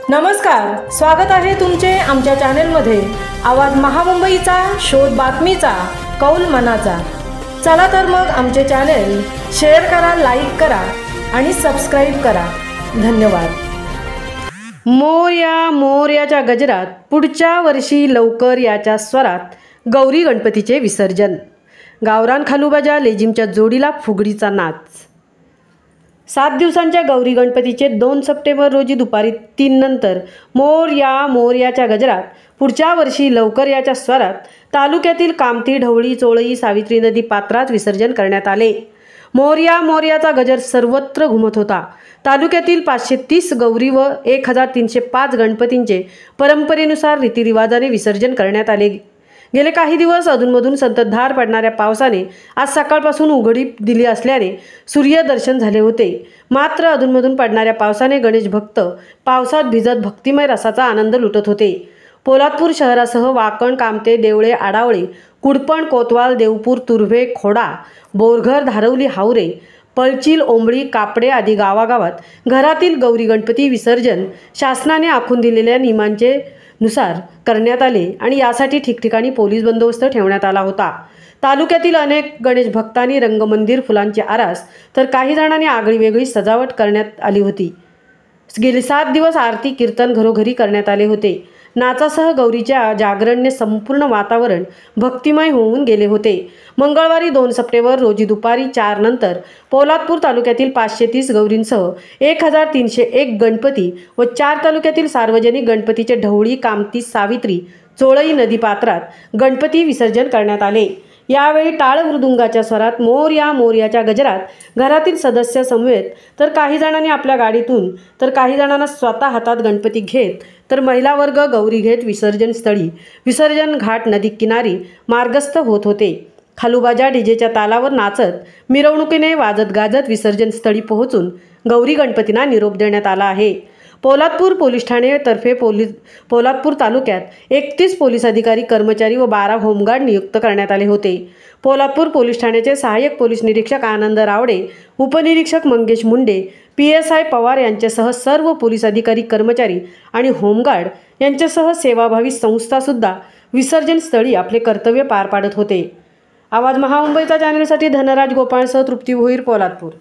नमस्कार, स्वागत आहे तुमचे आमच्या चॅनलमध्ये। आवाज महामुंबईचा, शोध बातमीचा, कौल मनाचा। चला तर मग आमचे चॅनल शेअर करा, लाईक करा आणि सबस्क्राइब करा। धन्यवाद। मोरया मोरयाच्या गजरात, पुढच्या वर्षी लवकर याच्या स्वरात, गौरी गणपतीचे विसर्जन। गावरान खालूबाजा लेझिमच्या जोडीला फुगडीचा नाच। 7 दिवसांच्या गौरी गणपतीचे 2 सप्टेंबर रोजी दुपारी 3 नंतर मोरया मोरयाच्या गजरात, पुढच्या वर्षी लवकर याच्या स्वरात तालुक्यातील कामती, ढवळी, चोळई, सावित्री नदी पात्रात विसर्जन करण्यात आले। मोरया मोरयाचा गजर सर्वत्र घुमत होता। तालुक्यातील 530 गौरी व 1305 गणपतींचे परंपरेनुसार रीतिरिवाजाने विसर्जन करण्यात आले। गेले काही दिवस अधूनमधून संततधार पडणाऱ्या पावसाने आज सकाळपासून उघडीप दिली असल्याने सूर्यदर्शन झाले होते। मात्र अधूनमधून पडणाऱ्या पावसाने गणेश भक्त पावसात भिजत भक्तिमय रसाचा आनंद लुटत होते। पोलादपूर शहरासह वाकण, कामते, देवळे, आडावळे, कुडपण, कोतवाल, देवपूर, तुर्भे, खोडा, बोरघर, धारवली, हावरे, पळचील, ओंबळी, कापडे आदी गावागावात घरातील गौरी गणपती विसर्जन शासनाने आखून दिलेल्या नियमांचे नुसार करण्यात आले आणि यासाठी ठिकठिकाणी पोलीस बंदोबस्त ठेवण्यात आला होता। तालुक्यातील अनेक गणेश भक्तांनी रंगमंदिर, फुलांची आरास तर काही जणांनी आगळीवेगळी सजावट करण्यात आली होती। गेली 7 दिवस आरती, कीर्तन घरोघरी करण्यात आले होते। नाचासह गौरीच्या जागरणने संपूर्ण वातावरण भक्तिमय होऊन गेले होते। मंगळवारी 2 सप्टेंबर रोजी दुपारी 4 नंतर पोलादपूर तालुक्यातील 530 गौरींसह 1301 गणपती व 4 तालुक्यातील सार्वजनिक गणपतीचे ढवळी, कामती, सावित्री, चोळई नदी पात्रात गणपती विसर्जन करण्यात आले। यावेळी टाळ मृदुंगाच्या स्वरात मोरया मोरयाच्या गजरात घरातील सदस्य समवेत तर काही जणांनी आपल्या गाडीतून तर काही जणांना स्वतः हातात गणपती घेत तर महिला वर्ग गौरी घेत विसर्जन स्थळी, विसर्जन घाट, नदी किनारी मार्गस्थ होत होते। खालूबाजा डीजेच्या तालावर नाचत मिरवणुकीने वाजत गाजत विसर्जन स्थळी पोहोचून गौरी गणपतींना निरोप देण्यात आला आहे। पोलादपूर पोलीस ठाणे तर्फे पोलादपूर तालुक्यात 31 पोलीस अधिकारी, कर्मचारी व 12 होमगार्ड नियुक्त करण्यात आले होते। पोलादपूर पोलीस ठाण्याचे सहाय्यक पोलीस निरीक्षक आनंद रावडे, उपनिरीक्षक मंगेश मुंडे, PSI पवार यांच्यासह सर्व पोलीस अधिकारी, कर्मचारी आणि होमगार्ड यांच्यासह सेवाभावी संस्थासुद्धा विसर्जन स्थळी आपले कर्तव्य पार पाडत होते। आवाज महामुंबईचा चॅनलसाठी धनराज गोपाळसह तृप्ती भोईर, पोलादपूर।